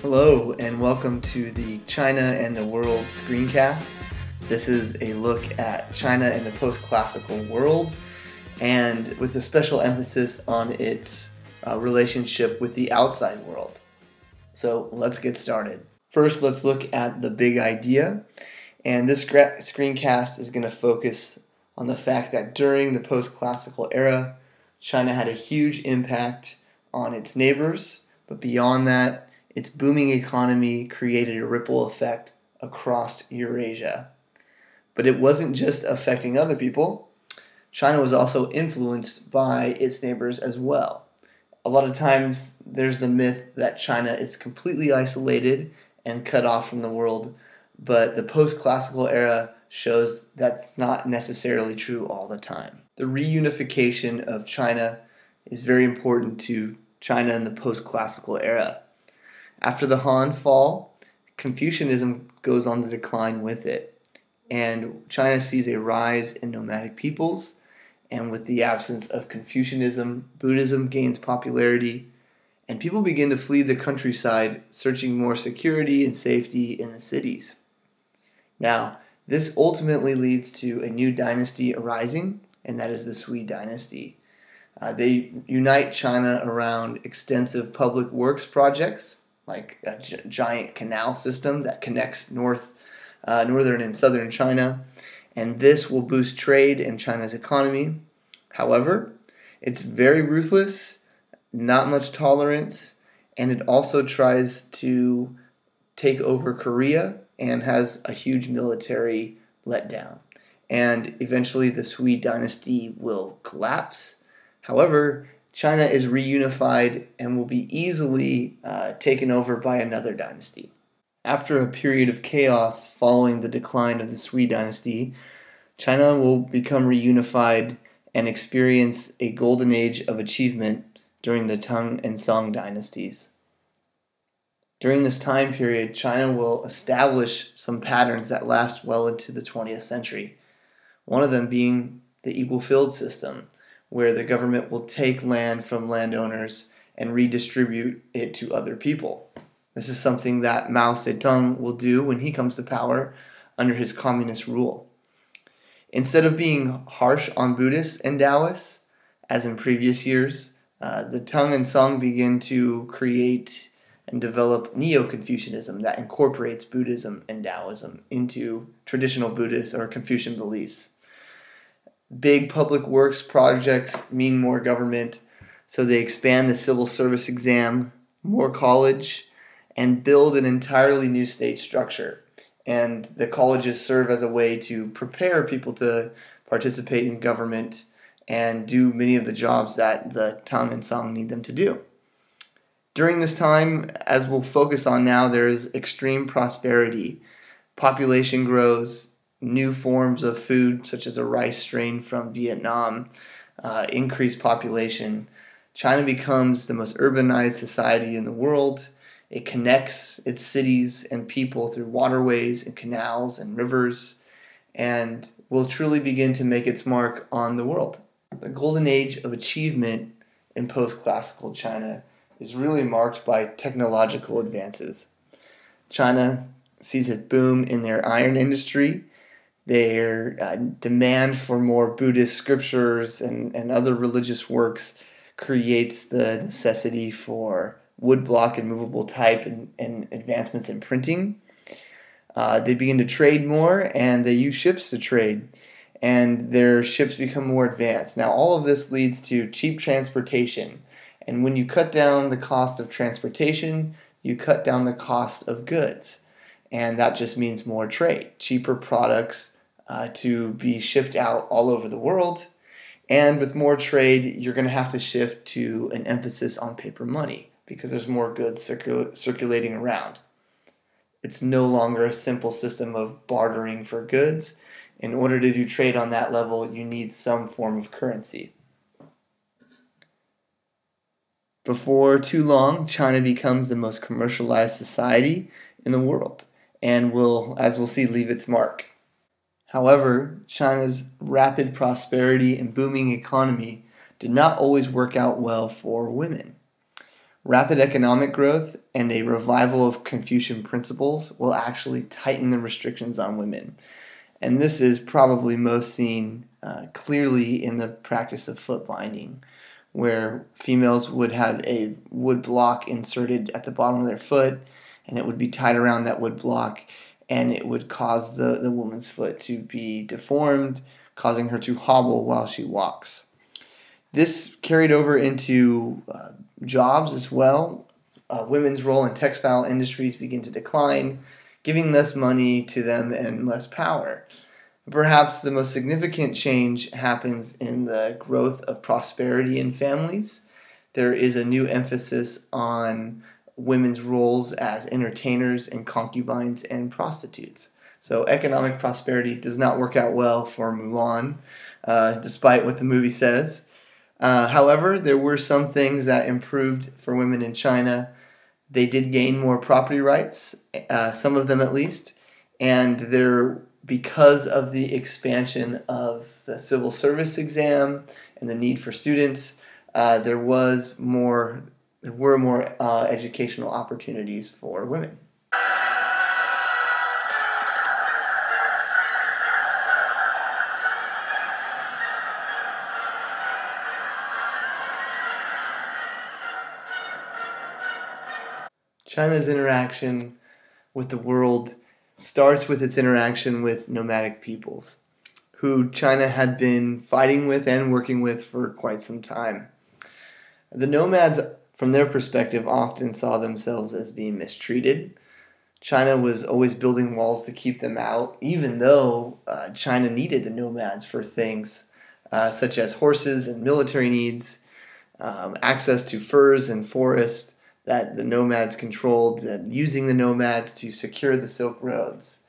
Hello and welcome to the China and the World screencast. This is a look at China in the post-classical world and with a special emphasis on its relationship with the outside world. So let's get started. First, let's look at the big idea, and this screencast is going to focus on the fact that during the post-classical era, China had a huge impact on its neighbors, but beyond that, its booming economy created a ripple effect across Eurasia. But it wasn't just affecting other people. China was also influenced by its neighbors as well. A lot of times there's the myth that China is completely isolated and cut off from the world, but the post-classical era shows that's not necessarily true all the time. The reunification of China is very important to China in the post-classical era. After the Han fall, Confucianism goes on the decline with it, and China sees a rise in nomadic peoples, and with the absence of Confucianism, Buddhism gains popularity, and people begin to flee the countryside, searching more security and safety in the cities. Now, this ultimately leads to a new dynasty arising, and that is the Sui dynasty. They unite China around extensive public works projects, like a giant canal system that connects northern and southern China, and this will boost trade in China's economy. However, it's very ruthless, not much tolerance, and it also tries to take over Korea and has a huge military letdown. And eventually the Sui dynasty will collapse. However, China is reunified and will be easily taken over by another dynasty. After a period of chaos following the decline of the Sui dynasty, China will become reunified and experience a golden age of achievement during the Tang and Song dynasties. During this time period, China will establish some patterns that last well into the 20th century. One of them being the equal field system, where the government will take land from landowners and redistribute it to other people. This is something that Mao Zedong will do when he comes to power under his communist rule. Instead of being harsh on Buddhists and Taoists, as in previous years, the Tang and Song begin to create and develop Neo-Confucianism that incorporates Buddhism and Taoism into traditional Buddhist or Confucian beliefs. Big public works projects mean more government, so they expand the civil service exam, more college, and build an entirely new state structure. And the colleges serve as a way to prepare people to participate in government and do many of the jobs that the Tang and Song need them to do. During this time, as we'll focus on now, there's extreme prosperity. Population grows. New forms of food, such as a rice strain from Vietnam, increase population. China becomes the most urbanized society in the world. It connects its cities and people through waterways and canals and rivers, and will truly begin to make its mark on the world. The golden age of achievement in post-classical China is really marked by technological advances. China sees it boom in their iron industry. Their demand for more Buddhist scriptures and other religious works creates the necessity for woodblock and movable type and advancements in printing. They begin to trade more, and they use ships to trade, and their ships become more advanced. Now, all of this leads to cheap transportation, and when you cut down the cost of transportation, you cut down the cost of goods, and that just means more trade, cheaper products to be shipped out all over the world. And with more trade, you're going to have to shift to an emphasis on paper money because there's more goods circulating around. It's no longer a simple system of bartering for goods. In order to do trade on that level, you need some form of currency. Before too long, China becomes the most commercialized society in the world and will, as we'll see, leave its mark. However, China's rapid prosperity and booming economy did not always work out well for women. Rapid economic growth and a revival of Confucian principles will actually tighten the restrictions on women. And this is probably most seen clearly in the practice of foot binding, where females would have a wood block inserted at the bottom of their foot, and it would be tied around that wood block, and it would cause the woman's foot to be deformed, causing her to hobble while she walks. This carried over into jobs as well. Women's role in textile industries begin to decline, giving less money to them and less power. Perhaps the most significant change happens in the growth of prosperity in families. There is a new emphasis on women's roles as entertainers and concubines and prostitutes. So economic prosperity does not work out well for Mulan, despite what the movie says. However, there were some things that improved for women in China. They did gain more property rights, some of them at least, and because of the expansion of the civil service exam and the need for students, there were more educational opportunities for women. China's interaction with the world starts with its interaction with nomadic peoples, who China had been fighting with and working with for quite some time. The nomads, from their perspective, often saw themselves as being mistreated. China was always building walls to keep them out, even though China needed the nomads for things such as horses and military needs, access to furs and forests that the nomads controlled, and using the nomads to secure the Silk Roads.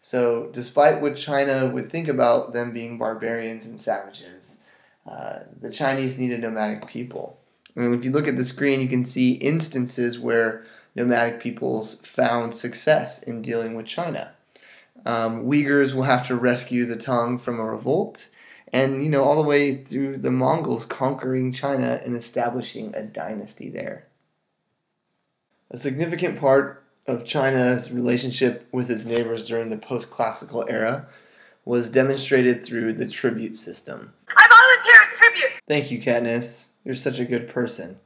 So despite what China would think about them being barbarians and savages, the Chinese needed nomadic people. And if you look at the screen, you can see instances where nomadic peoples found success in dealing with China. Uyghurs will have to rescue the Tang from a revolt, and all the way through the Mongols conquering China and establishing a dynasty there. A significant part of China's relationship with its neighbors during the post-classical era was demonstrated through the tribute system. I volunteer as tribute! Thank you, Katniss. You're such a good person.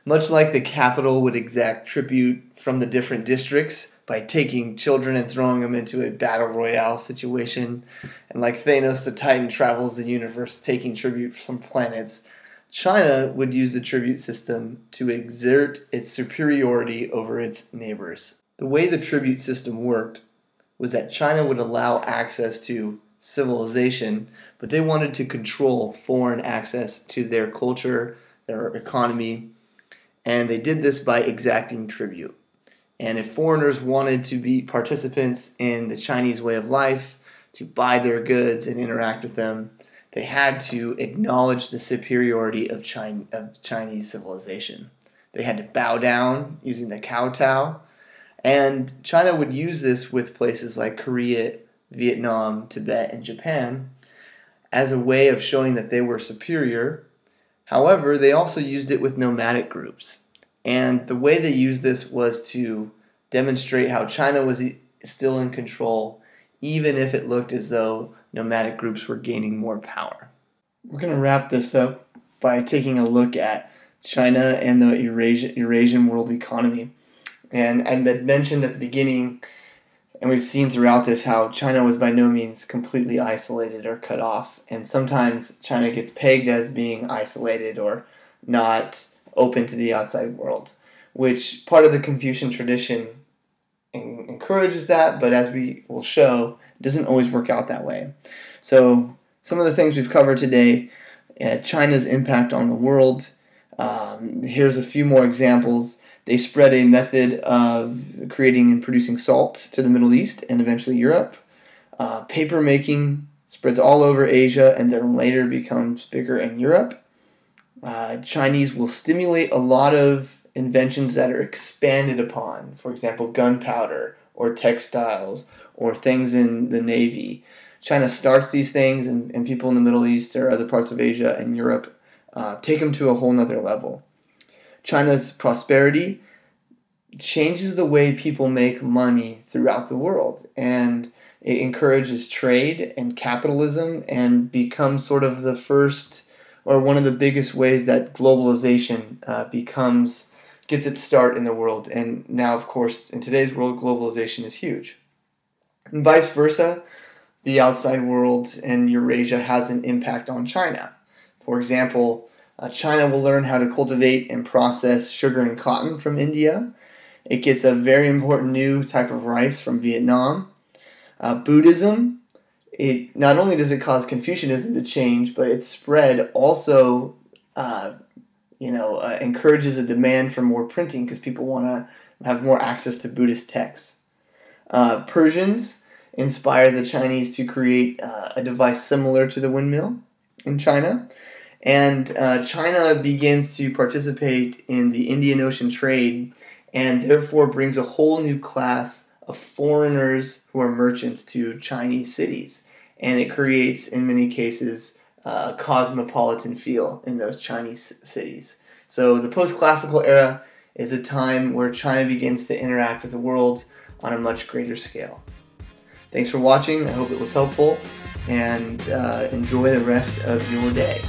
Much like the capital would exact tribute from the different districts by taking children and throwing them into a battle royale situation, and like Thanos the Titan travels the universe taking tribute from planets, China would use the tribute system to exert its superiority over its neighbors. The way the tribute system worked was that China would allow access to civilization, but they wanted to control foreign access to their culture, their economy, and they did this by exacting tribute. And if foreigners wanted to be participants in the Chinese way of life, to buy their goods and interact with them, they had to acknowledge the superiority of Chinese civilization. They had to bow down using the kowtow, and China would use this with places like Korea, Vietnam, Tibet, and Japan as a way of showing that they were superior. However, they also used it with nomadic groups, and the way they used this was to demonstrate how China was still in control, even if it looked as though nomadic groups were gaining more power. We're going to wrap this up by taking a look at China and the Eurasian world economy. And I had mentioned at the beginning, and we've seen throughout this, how China was by no means completely isolated or cut off. And sometimes China gets pegged as being isolated or not open to the outside world, which part of the Confucian tradition encourages that, but as we will show, it doesn't always work out that way. So some of the things we've covered today, China's impact on the world. Here's a few more examples. They spread a method of creating and producing salt to the Middle East and eventually Europe. Paper making spreads all over Asia and then later becomes bigger in Europe. Chinese will stimulate a lot of inventions that are expanded upon, for example, gunpowder or textiles or things in the Navy. China starts these things, and people in the Middle East or other parts of Asia and Europe take them to a whole nother level. China's prosperity changes the way people make money throughout the world, and it encourages trade and capitalism and becomes sort of the first or one of the biggest ways that globalization gets its start in the world. And now, of course, in today's world, globalization is huge. And vice versa, the outside world and Eurasia has an impact on China. For example, China will learn how to cultivate and process sugar and cotton from India. It gets a very important new type of rice from Vietnam. Buddhism, not only does it cause Confucianism to change, but its spread also encourages a demand for more printing because people want to have more access to Buddhist texts. Persians inspire the Chinese to create a device similar to the windmill in China. And China begins to participate in the Indian Ocean trade and therefore brings a whole new class of foreigners who are merchants to Chinese cities. And it creates, in many cases, a cosmopolitan feel in those Chinese cities. So the post-classical era is a time where China begins to interact with the world on a much greater scale. Thanks for watching. I hope it was helpful, and enjoy the rest of your day.